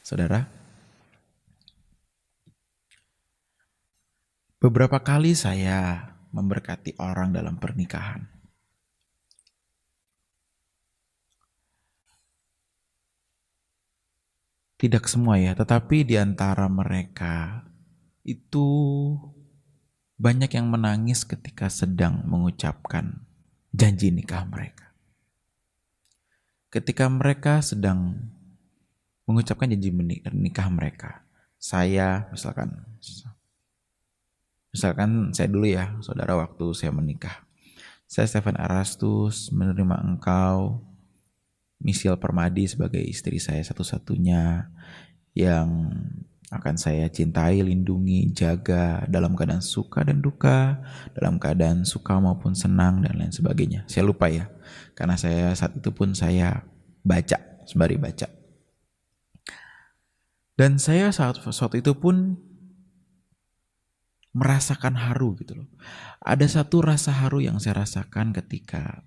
Saudara, beberapa kali saya memberkati orang dalam pernikahan. Tidak semua ya, tetapi di antara mereka itu banyak yang menangis ketika sedang mengucapkan janji nikah mereka. Ketika mereka sedang mengucapkan janji nikah mereka, saya misalkan saya dulu ya, saudara, waktu saya menikah. Saya Stephen Erastus menerima engkau, Michelle Permadi, sebagai istri saya satu-satunya yang akan saya cintai, lindungi, jaga dalam keadaan suka dan duka, dalam keadaan suka maupun senang dan lain sebagainya. Saya lupa ya, karena saya saat itu pun saya baca, sembari baca. Dan saya saat itu pun merasakan haru gitu loh. Ada satu rasa haru yang saya rasakan ketika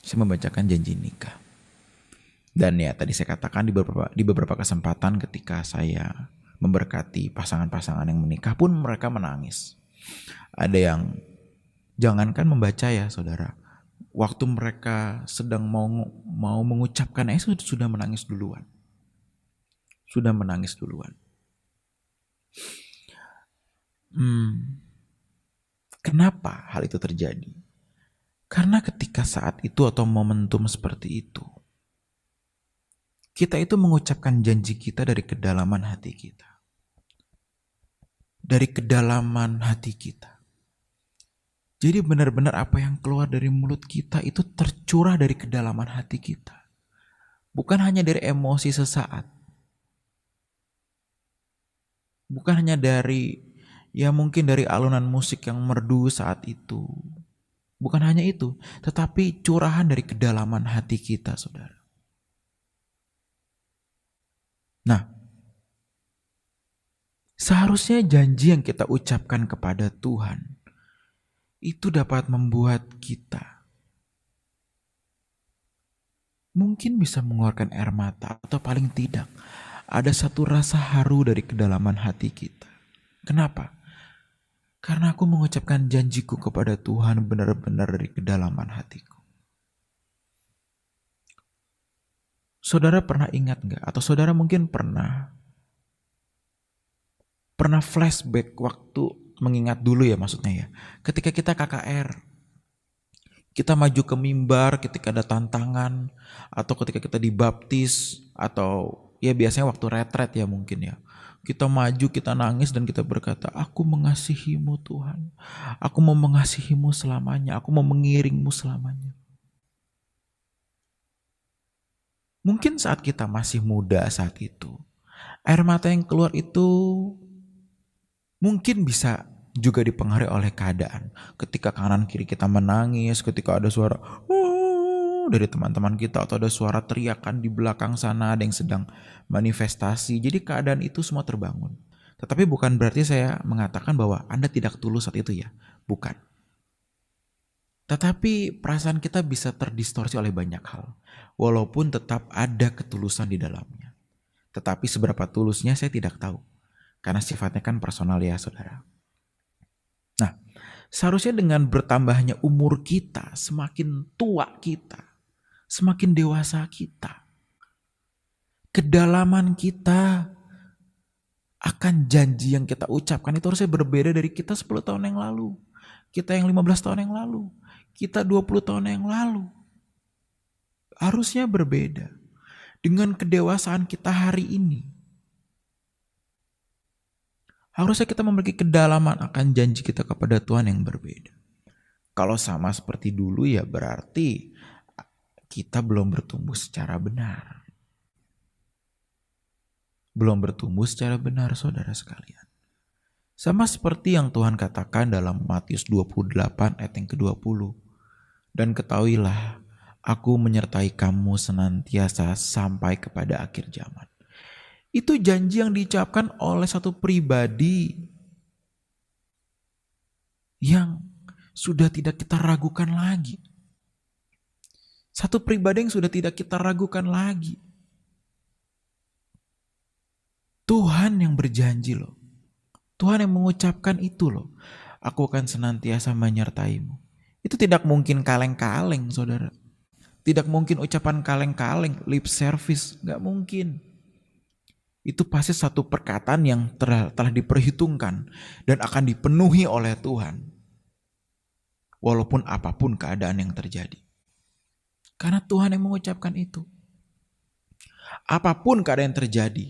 saya membacakan janji nikah. Dan ya tadi saya katakan di beberapa kesempatan ketika saya memberkati pasangan-pasangan yang menikah pun mereka menangis. Ada yang jangankan membaca ya saudara, waktu mereka sedang mau mengucapkan itu sudah menangis duluan. Sudah menangis duluan. Kenapa hal itu terjadi? Karena ketika saat itu atau momentum seperti itu, kita itu mengucapkan janji kita dari kedalaman hati kita. Dari kedalaman hati kita. Jadi benar-benar apa yang keluar dari mulut kita itu tercurah dari kedalaman hati kita. Bukan hanya dari emosi sesaat. Bukan hanya dari, ya mungkin dari alunan musik yang merdu saat itu. Bukan hanya itu, tetapi curahan dari kedalaman hati kita, saudara. Nah, seharusnya janji yang kita ucapkan kepada Tuhan itu dapat membuat kita mungkin bisa mengeluarkan air mata, atau paling tidak ada satu rasa haru dari kedalaman hati kita. Kenapa? Karena aku mengucapkan janjiku kepada Tuhan benar-benar dari kedalaman hatiku. Saudara pernah ingat gak? Atau saudara mungkin pernah flashback waktu, mengingat dulu ya maksudnya ya, ketika kita KKR, kita maju ke mimbar ketika ada tantangan, atau ketika kita dibaptis, atau ya biasanya waktu retret ya mungkin ya. Kita maju, kita nangis dan kita berkata, aku mengasihimu Tuhan. Aku mau mengasihimu selamanya. Aku mau mengiringmu selamanya. Mungkin saat kita masih muda saat itu, air mata yang keluar itu mungkin bisa juga dipengaruhi oleh keadaan. Ketika kanan kiri kita menangis, ketika ada suara dari teman-teman kita, atau ada suara teriakan di belakang sana, ada yang sedang manifestasi. Jadi keadaan itu semua terbangun. Tetapi bukan berarti saya mengatakan bahwa Anda tidak tulus saat itu ya. Bukan. Tetapi perasaan kita bisa terdistorsi oleh banyak hal. Walaupun tetap ada ketulusan di dalamnya. Tetapi seberapa tulusnya saya tidak tahu. Karena sifatnya kan personal ya saudara. Nah, seharusnya dengan bertambahnya umur kita, semakin tua kita, semakin dewasa kita, kedalaman kita akan janji yang kita ucapkan itu harusnya berbeda dari kita 10 tahun yang lalu, kita yang 15 tahun yang lalu, kita 20 tahun yang lalu. Harusnya berbeda dengan kedewasaan kita hari ini. Harusnya kita memiliki kedalaman akan janji kita kepada Tuhan yang berbeda. Kalau sama seperti dulu ya berarti kita belum bertumbuh secara benar. Belum bertumbuh secara benar saudara sekalian. Sama seperti yang Tuhan katakan dalam Matius 28 ayat yang ke-20. Dan ketahuilah, aku menyertai kamu senantiasa sampai kepada akhir zaman. Itu janji yang diucapkan oleh satu pribadi yang sudah tidak kita ragukan lagi. Satu pribadi yang sudah tidak kita ragukan lagi. Tuhan yang berjanji loh. Tuhan yang mengucapkan itu loh. Aku akan senantiasa menyertaimu. Itu tidak mungkin kaleng-kaleng, saudara. Tidak mungkin ucapan kaleng-kaleng, lip service. Gak mungkin. Itu pasti satu perkataan yang telah diperhitungkan dan akan dipenuhi oleh Tuhan. Walaupun apapun keadaan yang terjadi. Karena Tuhan yang mengucapkan itu. Apapun keadaan yang terjadi,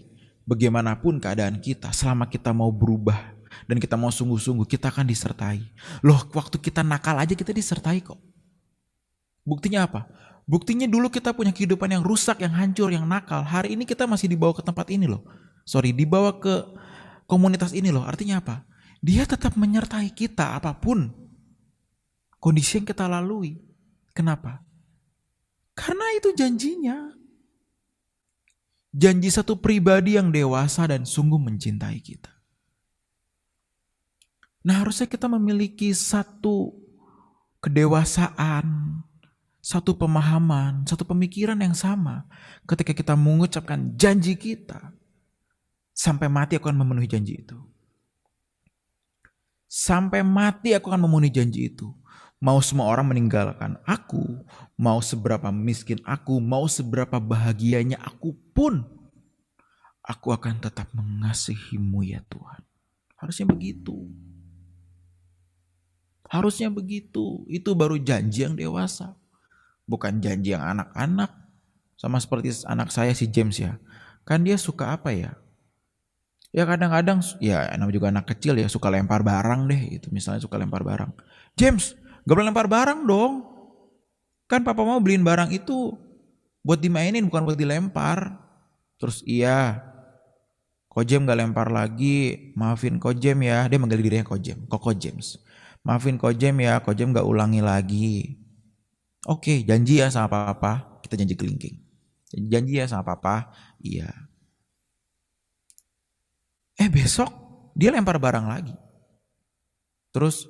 bagaimanapun keadaan kita, selama kita mau berubah dan kita mau sungguh-sungguh, kita akan disertai. Loh, waktu kita nakal aja kita disertai kok. Buktinya apa? Buktinya dulu kita punya kehidupan yang rusak, yang hancur, yang nakal. Hari ini kita masih dibawa ke tempat ini loh. Dibawa ke komunitas ini loh. Artinya apa? Dia tetap menyertai kita apapun kondisi yang kita lalui. Kenapa? Karena itu janjinya. Janji satu pribadi yang dewasa dan sungguh mencintai kita. Nah, harusnya kita memiliki satu kedewasaan, satu pemahaman, satu pemikiran yang sama ketika kita mengucapkan janji kita. Sampai mati aku akan memenuhi janji itu. Sampai mati aku akan memenuhi janji itu. Mau semua orang meninggalkan aku, mau seberapa miskin aku, mau seberapa bahagianya aku pun, aku akan tetap mengasihimu ya Tuhan. Harusnya begitu. Harusnya begitu. Itu baru janji yang dewasa. Bukan janji yang anak-anak. Sama seperti anak saya si James ya. Kan dia suka apa ya? Ya kadang-kadang, ya namanya juga anak kecil ya, suka lempar barang deh. Itu misalnya suka lempar barang. James, gak boleh lempar barang dong. Kan papa mau beliin barang itu buat dimainin, bukan buat dilempar. Terus iya, Kojem gak lempar lagi, maafin Kojem ya. Dia manggil dirinya Kojem, Koko James. Maafin Kojem ya, Kojem gak ulangi lagi. Oke, janji ya sama papa. Kita janji kelingking. Janji ya sama papa. Iya. Besok dia lempar barang lagi. Terus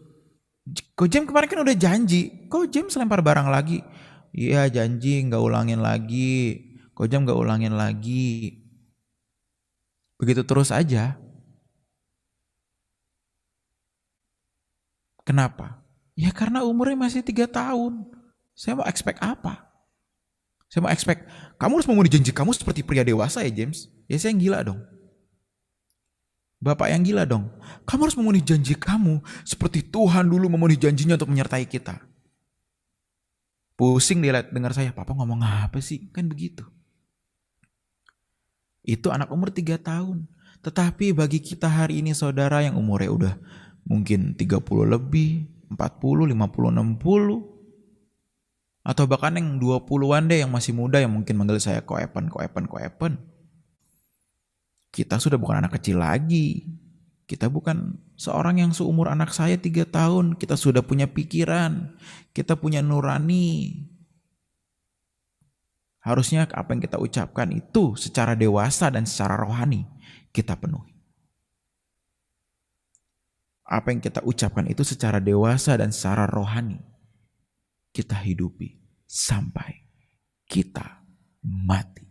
Kojem kemarin kan udah janji. Kojem lempar barang lagi. Iya janji gak ulangin lagi. Kojem gak ulangin lagi. Begitu terus aja. Kenapa? Ya karena umurnya masih 3 tahun. Saya mau expect apa? Saya mau expect, kamu harus memenuhi janji kamu seperti pria dewasa ya James. Ya saya yang gila dong. Bapak yang gila dong. Kamu harus memenuhi janji kamu seperti Tuhan dulu memenuhi janjinya untuk menyertai kita. Pusing dia dengar saya, papa ngomong apa sih? Kan begitu. Itu anak umur 3 tahun. Tetapi bagi kita hari ini saudara yang umurnya udah mungkin 30 lebih, 40, 50, 60. Atau bahkan yang 20-an deh yang masih muda yang mungkin manggil saya koepen. Kita sudah bukan anak kecil lagi. Kita bukan seorang yang seumur anak saya 3 tahun. Kita sudah punya pikiran. Kita punya nurani. Harusnya apa yang kita ucapkan itu secara dewasa dan secara rohani kita penuhi. Apa yang kita ucapkan itu secara dewasa dan secara rohani kita hidupi sampai kita mati.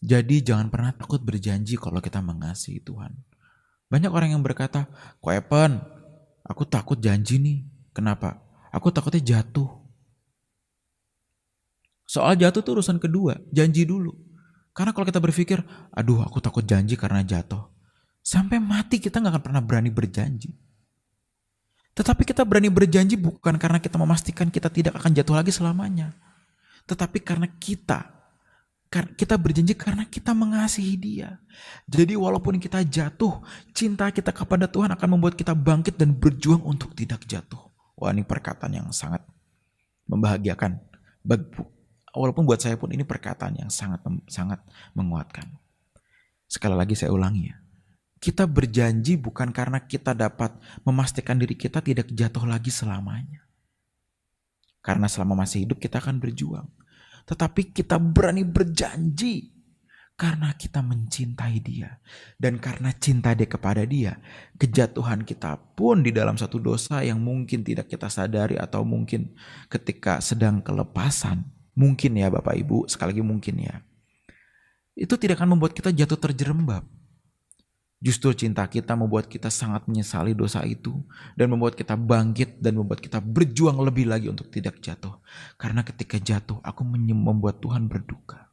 Jadi jangan pernah takut berjanji kalau kita mengasihi Tuhan. Banyak orang yang berkata, kok Evan, aku takut janji nih. Kenapa? Aku takutnya jatuh. Soal jatuh itu urusan kedua, janji dulu. Karena kalau kita berpikir, aduh aku takut janji karena jatuh. Sampai mati kita gak akan pernah berani berjanji. Tetapi kita berani berjanji bukan karena kita memastikan kita tidak akan jatuh lagi selamanya. Tetapi karena kita berjanji karena kita mengasihi Dia. Jadi walaupun kita jatuh, cinta kita kepada Tuhan akan membuat kita bangkit dan berjuang untuk tidak jatuh. Wah, ini perkataan yang sangat membahagiakan. Walaupun buat saya pun ini perkataan yang sangat menguatkan. Sekali lagi saya ulangi ya. Kita berjanji bukan karena kita dapat memastikan diri kita tidak jatuh lagi selamanya. Karena selama masih hidup kita akan berjuang. Tetapi kita berani berjanji karena kita mencintai Dia. Dan karena cinta Dia kepada Dia, kejatuhan kita pun di dalam satu dosa yang mungkin tidak kita sadari atau mungkin ketika sedang kelepasan, mungkin ya Bapak Ibu, sekali lagi mungkin ya, itu tidak akan membuat kita jatuh terjerembab. Justru cinta kita membuat kita sangat menyesali dosa itu dan membuat kita bangkit dan membuat kita berjuang lebih lagi untuk tidak jatuh. Karena ketika jatuh, aku membuat Tuhan berduka.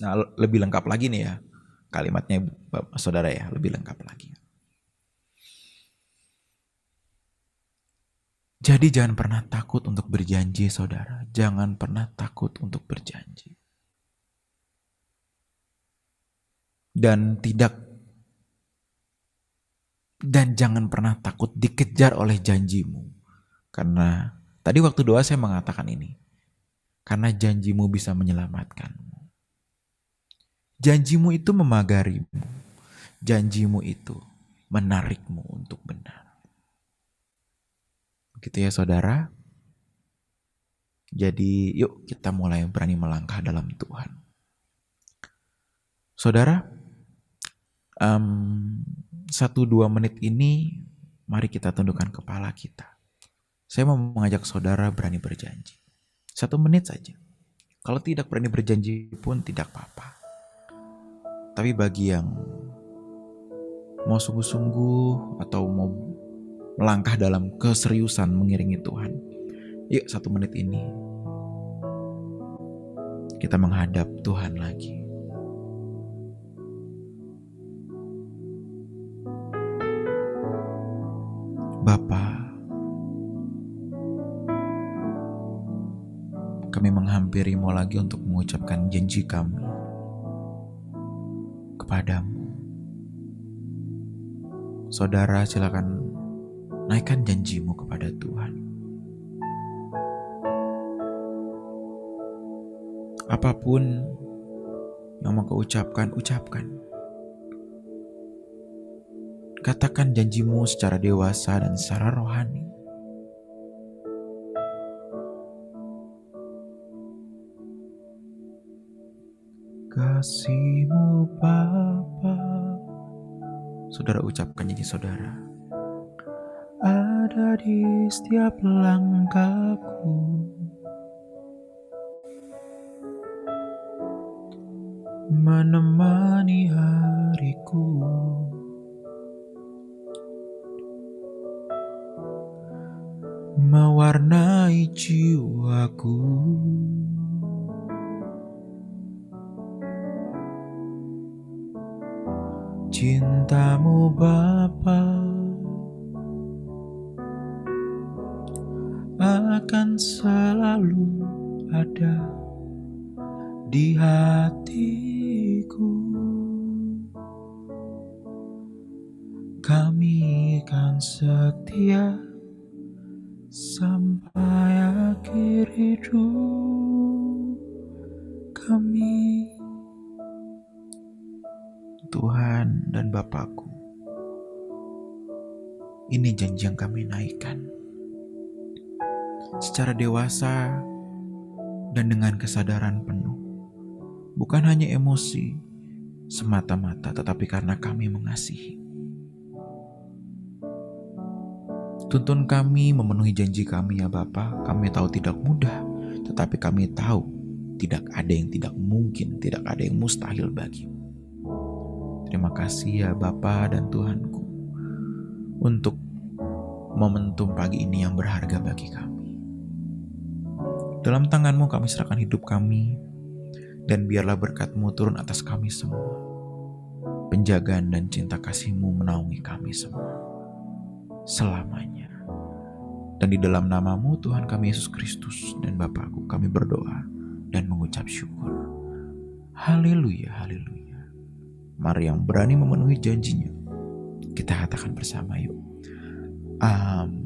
Nah, lebih lengkap lagi nih ya kalimatnya saudara ya, lebih lengkap lagi. Jadi jangan pernah takut untuk berjanji saudara, jangan pernah takut untuk berjanji. Dan jangan pernah takut dikejar oleh janjimu. Karena tadi waktu doa saya mengatakan ini. Karena janjimu bisa menyelamatkanmu. Janjimu itu memagarimu. Janjimu itu menarikmu untuk benar. Begitu ya saudara. Jadi yuk kita mulai berani melangkah dalam Tuhan. Saudara, 1-2 menit ini mari kita tundukkan kepala kita. Saya mau mengajak saudara berani berjanji. 1 menit saja. Kalau tidak berani berjanji pun tidak apa-apa. Tapi bagi yang mau sungguh-sungguh atau mau melangkah dalam keseriusan mengiringi Tuhan, yuk 1 menit ini kita menghadap Tuhan lagi. Bapa, kami menghampirimu lagi untuk mengucapkan janji kami kepadamu. Saudara silakan naikkan janjimu kepada Tuhan. Apapun yang mau kau ucapkan, ucapkan. Katakan janjimu secara dewasa dan secara rohani. Kasih-Mu Bapa, saudara ucapkan janji saudara. Ada di setiap langkahku, menemani hariku. Mewarnai jiwaku. Cinta-Mu Bapa akan selalu ada di hatiku. Kami kan setia sampai akhir hidup kami. Tuhan dan Bapakku, ini janji yang kami naikkan secara dewasa dan dengan kesadaran penuh, bukan hanya emosi semata-mata, tetapi karena kami mengasihi. Tuntun kami memenuhi janji kami ya Bapa. Kami tahu tidak mudah, tetapi kami tahu tidak ada yang tidak mungkin, tidak ada yang mustahil bagi-Mu. Terima kasih ya Bapa dan Tuhanku untuk momentum pagi ini yang berharga bagi kami. Dalam tangan-Mu kami serahkan hidup kami, dan biarlah berkat-Mu turun atas kami semua. Penjagaan dan cinta kasih-Mu menaungi kami semua selamanya. Dan di dalam nama-Mu Tuhan kami Yesus Kristus dan Bapakku, kami berdoa dan mengucap syukur. Haleluya, haleluya. Mari yang berani memenuhi janjinya, kita katakan bersama yuk. Amin.